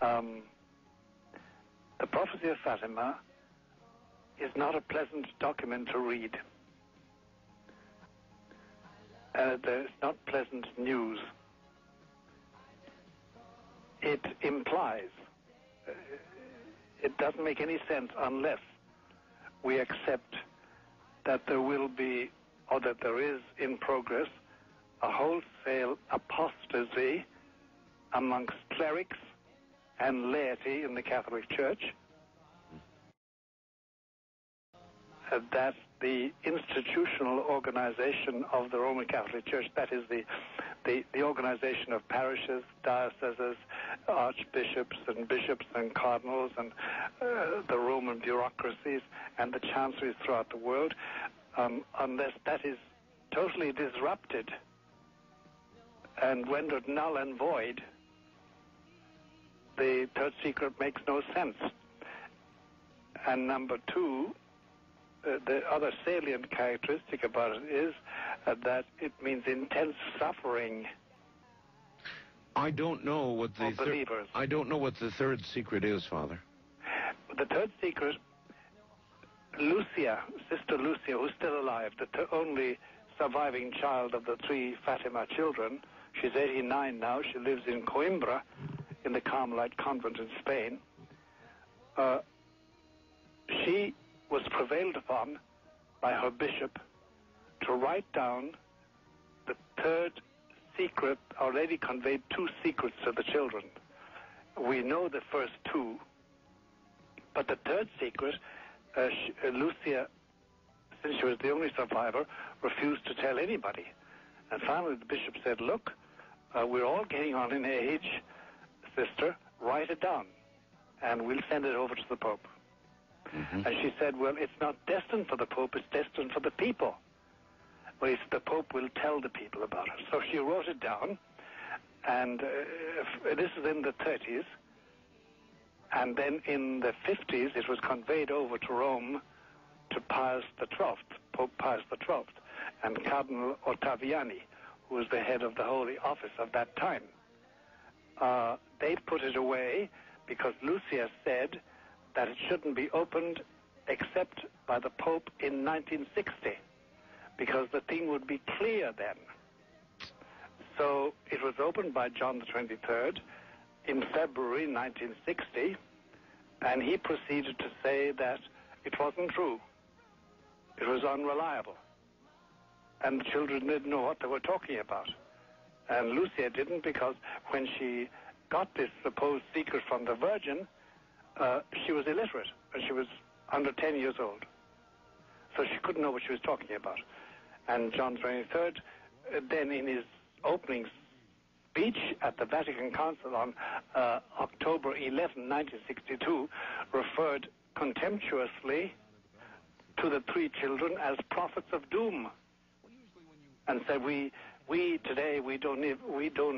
The prophecy of Fatima is not a pleasant document to read. There's not pleasant news. It implies, it doesn't make any sense unless we accept that there will be, or that there is in progress, a wholesale apostasy amongst clerics and laity in the Catholic Church, that the institutional organization of the Roman Catholic Church, that is the organization of parishes, dioceses, archbishops and bishops and cardinals and the Roman bureaucracies and the chanceries throughout the world, unless that is totally disrupted and rendered null and void, the Third Secret makes no sense. And number two, the other salient characteristic about it is that it means intense suffering. I don't know what the believers. I don't know what the Third Secret is, Father. The Third Secret, Lucia, Sister Lucia, who's still alive, the only surviving child of the three Fatima children. She's 89 now. She lives in Coimbra, in the Carmelite convent in Spain. She was prevailed upon by her bishop to write down the Third Secret. Our Lady conveyed two secrets to the children. We know the first two, but the Third Secret, Lucia, since she was the only survivor, refused to tell anybody. And finally the bishop said, look, we're all getting on in age, sister, write it down, and we'll send it over to the Pope. Mm-hmm. And she said, well, it's not destined for the Pope, it's destined for the people. Well, he said, the Pope will tell the people about it. So she wrote it down, and this is in the 30s, and then in the 50s it was conveyed over to Rome to Pius XII, Pope Pius XII, and Cardinal Ottaviani, who was the head of the Holy Office of that time. They put it away because Lucia said that it shouldn't be opened except by the Pope in 1960, because the thing would be clear then. So it was opened by John the 23rd in February 1960, and he proceeded to say that it wasn't true. It was unreliable. And the children didn't know what they were talking about. And Lucia didn't, because when she got this supposed secret from the Virgin, she was illiterate, and she was under 10 years old. So she couldn't know what she was talking about. And John XXIII, then in his opening speech at the Vatican Council on October 11, 1962, referred contemptuously to the three children as prophets of doom, and said, we today don't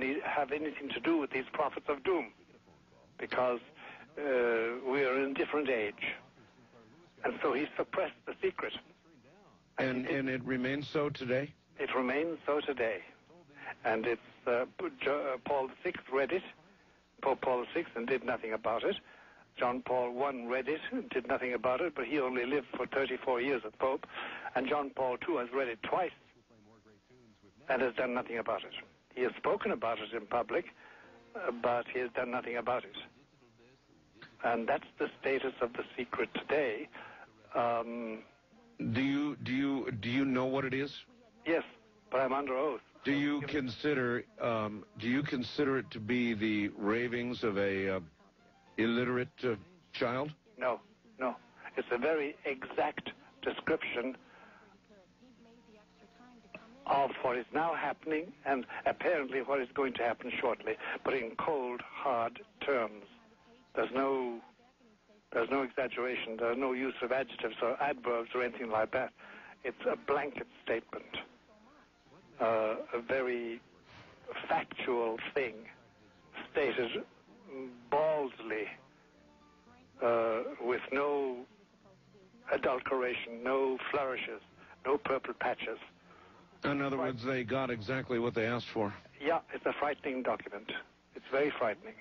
need have anything to do with these prophets of doom, because we are in a different age. And so he suppressed the secret. And it remains so today? It remains so today. And it's Paul VI read it, Pope Paul VI, and did nothing about it. John Paul I read it, did nothing about it, but he only lived for 34 years as Pope. And John Paul II has read it twice and has done nothing about it. He has spoken about it in public, but he has done nothing about it. And that's the status of the secret today. Do you know what it is? Yes, but I'm under oath. Do you consider it to be the ravings of a illiterate child? No. It's a very exact description of what is now happening and apparently what is going to happen shortly, but in cold, hard terms. There's no exaggeration. There's no use of adjectives or adverbs or anything like that. It's a blanket statement, a very factual thing, stated baldly, with no adulteration, no flourishes, no purple patches. In other words, they got exactly what they asked for. Yeah, it's a frightening document. It's very frightening.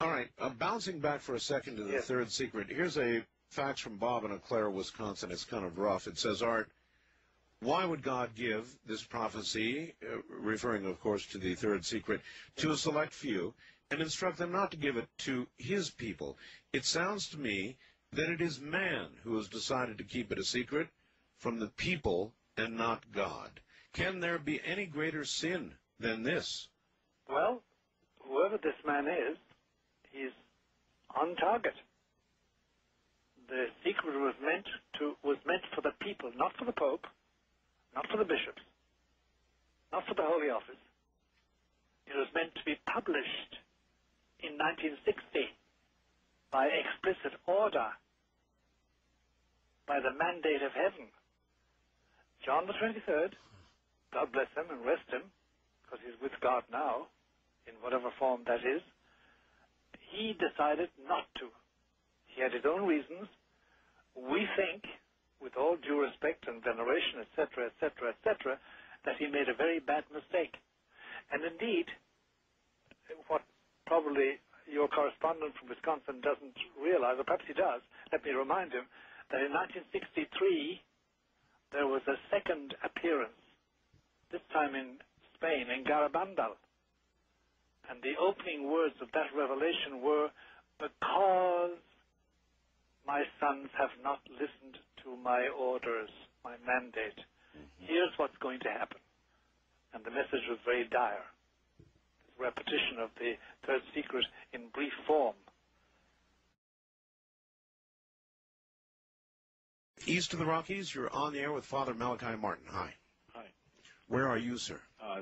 All right, bouncing back for a second to the third secret, here's a fax from Bob in Eau Claire, Wisconsin. It's kind of rough. It says, Art, why would God give this prophecy, referring, of course, to the third secret, to a select few and instruct them not to give it to his people? It sounds to me that it is man who has decided to keep it a secret from the people and not God. Can there be any greater sin than this? Well, whoever this man is, he's on target. The secret was meant for the people, not for the Pope, not for the bishops, not for the Holy Office. It was meant to be published in 1960 by explicit order, by the mandate of heaven. John the 23rd, God bless him and rest him, because he's with God now, in whatever form that is, he decided not to. He had his own reasons. We think, with all due respect and veneration, etc., etc., etc., that he made a very bad mistake. And indeed, what probably your correspondent from Wisconsin doesn't realize, or perhaps he does, let me remind him, that in 1963, there was a second appearance, this time in Spain, in Garabandal. And the opening words of that revelation were, because my sons have not listened to my orders, my mandate, here's what's going to happen. And the message was very dire. This repetition of the third secret in brief form. East of the Rockies, you're on the air with Father Malachi Martin. Hi. Hi. Where are you, sir?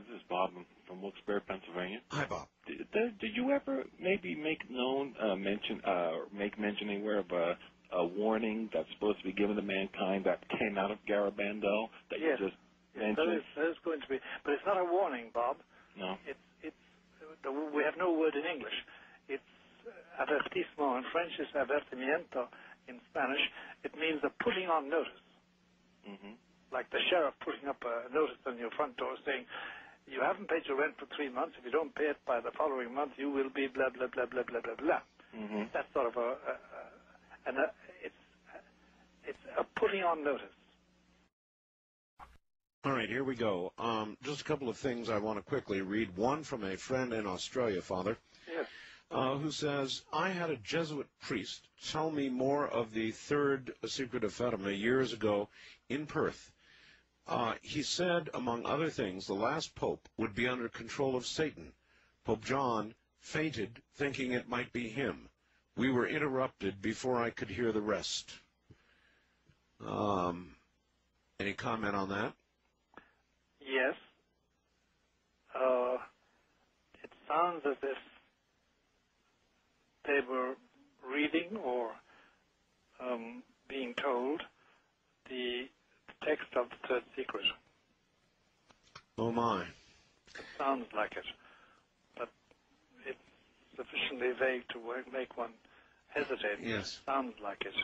This is Bob from Wilkes-Barre, Pennsylvania. Hi, Bob. Did you ever maybe make mention anywhere of a warning that's supposed to be given to mankind that came out of Garabandal that yes. you just mentioned? There is going to be, but it's not a warning, Bob. No. We have no word in English. It's avertismo in French, is avertimiento in Spanish. It means a putting on notice. Mm-hmm. Like the sheriff putting up a notice on your front door saying, you haven't paid your rent for 3 months. If you don't pay it by the following month, you will be blah, blah, blah, blah, blah, blah, blah. Mm-hmm. That's sort of it's a putting on notice. All right, here we go. Just a couple of things I want to quickly read. One from a friend in Australia, Father, yes. Who says, I had a Jesuit priest tell me more of the Third Secret of Fatima years ago in Perth. He said, among other things, the last pope would be under control of Satan. Pope John fainted, thinking it might be him. We were interrupted before I could hear the rest. Any comment on that? Yes. It sounds as if they were reading or being told the text of the Third Secret. Oh, my. It sounds like it, but it's sufficiently vague to make one hesitate. Yes. It sounds like it.